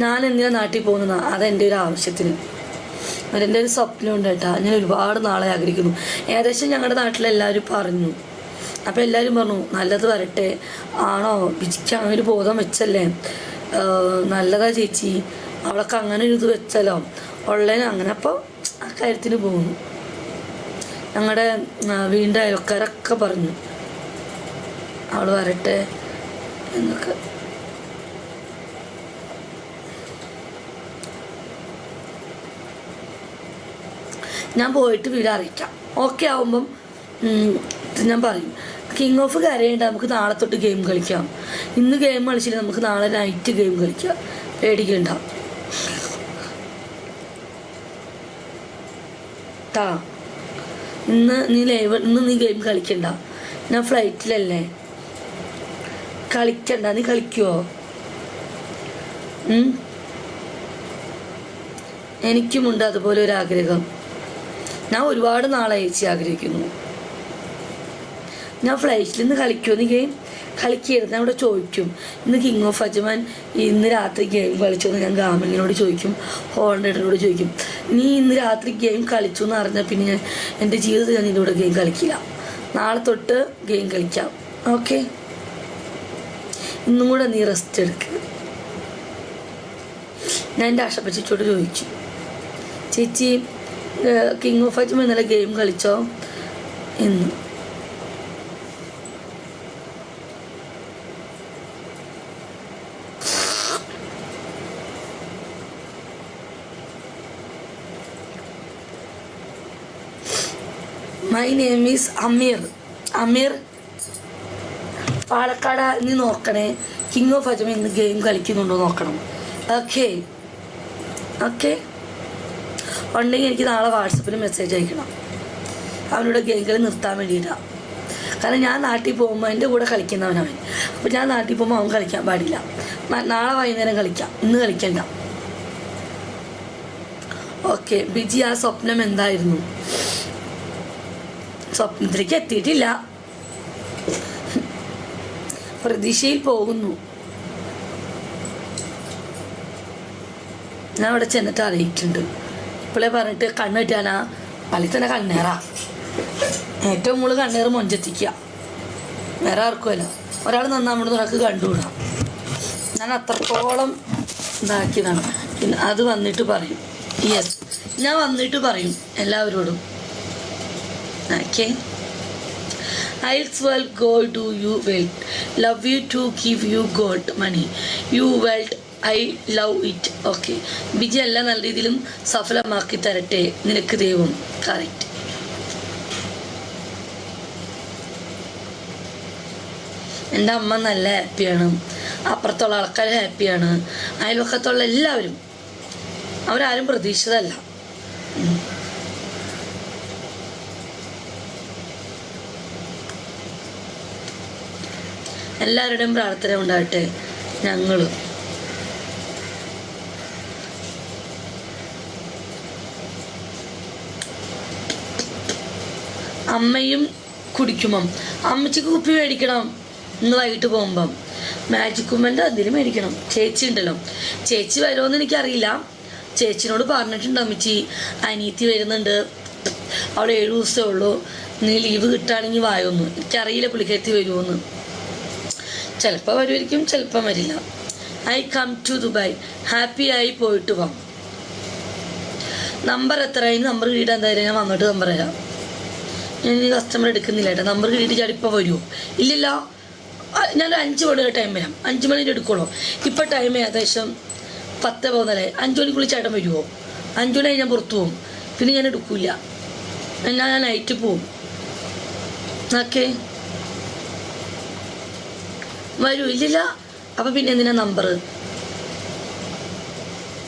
ഞാൻ എന്തിനാ നാട്ടിൽ പോകുന്ന അതെൻ്റെ ഒരു ആവശ്യത്തിന്, അതെൻ്റെ ഒരു സ്വപ്നമുണ്ട് കേട്ടോ. ഞാൻ ഒരുപാട് നാളെ ആഗ്രഹിക്കുന്നു. ഏകദേശം ഞങ്ങളുടെ നാട്ടിലെല്ലാവരും പറഞ്ഞു. അപ്പോൾ എല്ലാവരും പറഞ്ഞു നല്ലത് വരട്ടെ, ആണോ ബിജിക്ക് അങ്ങനെ ഒരു ബോധം വെച്ചല്ലേ, നല്ലതാ ചേച്ചി, അവളൊക്കെ അങ്ങനെ ഒരു ഇത് വെച്ചല്ലോ ഉള്ളതിന് അങ്ങനെ. അപ്പോൾ ആ കാര്യത്തിന് പോകുന്നു. ഞങ്ങളുടെ വീടിൻ്റെ അയൽക്കാരൊക്കെ പറഞ്ഞു അവൾ വരട്ടെ എന്നൊക്കെ. ഞാൻ പോയിട്ട് വീട് അറിയിക്കാം. ഓക്കെ ആവുമ്പം ഞാൻ പറയും. കിങ് ഓഫ് കരയേണ്ട, നമുക്ക് നാളെ തൊട്ട് ഗെയിം കളിക്കാം. ഇന്ന് ഗെയിം കളിച്ചില്ല, നമുക്ക് നാളെ നൈറ്റ് ഗെയിം കളിക്കാം, പേടിക്കണ്ട ട്ടാ. ഇന്ന് നീ ഗെയിം കളിക്കണ്ട, ഞാൻ ഫ്ലൈറ്റിലല്ലേ, കളിക്കണ്ട. നീ കളിക്കുവോ? എനിക്കുമുണ്ട് അതുപോലെ ഒരു ആഗ്രഹം. ഞാൻ ഒരുപാട് നാളെ അയച്ച് ആഗ്രഹിക്കുന്നു. ഞാൻ ഫ്ലൈറ്റിൽ നിന്ന് കളിക്കുമോ? നീ ഗെയിം കളിക്കരുത്. ഞാൻ ഇവിടെ ചോദിക്കും, ഇന്ന് കിങ് ഓഫ് അജ്മാൻ ഇന്ന് രാത്രി ഗെയിം കളിച്ചു എന്ന് ഞാൻ ഗാമലിനോട് ചോദിക്കും, ഹോണ്ടേട്ടനോട് ചോദിക്കും. നീ ഇന്ന് രാത്രി ഗെയിം കളിച്ചു എന്ന് അറിഞ്ഞാൽ പിന്നെ ഞാൻ എൻ്റെ ജീവിതത്തിൽ ഞാൻ നിൻ്റെ കൂടെ ഗെയിം കളിക്കില്ല. നാളെ തൊട്ട് ഗെയിം കളിക്കാം, ഓക്കെ? ഇന്നും കൂടെ നീ റെസ്റ്റ് എടുക്കുക. ഞാൻ എൻ്റെ ആശപ്പച്ചോട് ചോദിച്ചു, ചേച്ചി കിങ് ഓഫ് അജ്മാൻ ഇന്നലെ ഗെയിം കളിച്ചോ എന്ന്. മൈ നെയിം ഈസ് അമീർ പാലക്കാട്. നീ നോക്കണേ, കിങ് ഓഫ് അജ്മാൻ ഇന്ന് ഗെയിം കളിക്കുന്നുണ്ടോ നോക്കണം, ഓക്കെ? ഓക്കെ, ഉണ്ടെങ്കിൽ എനിക്ക് നാളെ വാട്സപ്പിൽ മെസ്സേജ് അയക്കണം, അവനോട് ഗെയിം കളി നിർത്താൻ വേണ്ടിയിട്ടാണ്. കാരണം ഞാൻ നാട്ടിൽ പോകുമ്പോൾ എൻ്റെ കൂടെ കളിക്കുന്നവനവൻ. അപ്പോൾ ഞാൻ നാട്ടിൽ പോകുമ്പോൾ അവൻ കളിക്കാൻ പാടില്ല. നാളെ വൈകുന്നേരം കളിക്കാം, ഇന്ന് കളിക്കണ്ട, ഓക്കെ? ബിജി, ആ സ്വപ്നം എന്തായിരുന്നു? സ്വപ്നത്തിലേക്ക് എത്തിയിട്ടില്ല, പ്രതീക്ഷയിൽ പോകുന്നു. ഞാൻ അവിടെ ചെന്നിട്ട് അറിയിട്ടുണ്ട്. ഇപ്പോഴേ പറഞ്ഞിട്ട് കണ്ണ് കിട്ടാനാ പള്ളി തന്നെ കണ്ണേറാ. ഏറ്റവും കൂടുതൽ കണ്ണേറ് മൊഞ്ചെത്തിക്കുക, വേറെ ആർക്കുമല്ല. ഒരാൾ നന്നാവുന്നത് ഒരാൾക്ക് കണ്ടുകൂടാം. ഞാൻ അത്രത്തോളം ഇതാക്കിയതാണ്. പിന്നെ അത് വന്നിട്ട് പറയും. യെസ്, ഞാൻ വന്നിട്ട് പറയും എല്ലാവരോടും, okay? I'll well gold do you wealth, love you to give you gold money, you wealth I love it, okay? Biji എല്ലാം നല്ല രീതിയിലും സഫലമാക്കി തരട്ടെ നിനക്ക് ദൈവം. കറക്റ്റ്. എൻ്റെ അമ്മ നല്ല ഹാപ്പിയാണ്, അപ്പുറത്തുള്ള ആൾക്കാർ ഹാപ്പിയാണ്, അയൽവക്കത്തുള്ള എല്ലാവരും. അവരാരും പ്രതീക്ഷിതല്ല. എല്ലാവരുടെയും പ്രാർത്ഥന ഉണ്ടാകട്ടെ. ഞങ്ങൾ അമ്മയും കുടിക്കുമ്പം അമ്മച്ചിക്ക് കുപ്പി മേടിക്കണം. ഇന്ന് വൈകിട്ട് പോകുമ്പം മാജിക് കുമ്മൻ്റെ അതിൽ മേടിക്കണം. ചേച്ചി ഉണ്ടല്ലോ, ചേച്ചി വരുമോയെന്ന് എനിക്കറിയില്ല. ചേച്ചിനോട് പറഞ്ഞിട്ടുണ്ട് അമ്മച്ചി അനിയത്തി വരുന്നുണ്ട്, അവിടെ 7 ദിവസമേ ഉള്ളൂ, നീ ലീവ് കിട്ടുകയാണെങ്കിൽ വായൊന്ന്. എനിക്കറിയില്ല പുള്ളിക്കരത്തി വരുമോയെന്ന്. ചിലപ്പോൾ വരുമായിരിക്കും, ചിലപ്പം വരില്ല. I come to Dubai, happy ആയി പോയിട്ട് പോകാം. നമ്പർ എത്രയായി? നമ്പർ കിട്ടിയിട്ട് എന്തായാലും ഞാൻ വന്നിട്ട് നമ്പർ തരാം. ഞാൻ ഈ കസ്റ്റമർ എടുക്കുന്നില്ല കേട്ടോ. നമ്പർ കിട്ടിയിട്ട് ചാടിപ്പോൾ വരുമോ? ഇല്ലല്ലോ, ഞാനൊരു 5 മണിയുടെ ടൈം വരാം. 5 മണിൻ്റെ എടുക്കുള്ളൂ. ഇപ്പോൾ ടൈം ഏകദേശം 10 പോകുന്നല്ലേ. 5 മണിക്കുള്ളിൽ ചേട്ടൻ വരുമോ? 5 മണി ഞാൻ പുറത്തു പോകും, പിന്നെ ഞാൻ എടുക്കില്ല. ഞാൻ നൈറ്റ് പോവും, ഓക്കെ? വരൂ? ഇല്ലില്ല. അപ്പം പിന്നെ എന്തിനാ നമ്പർ?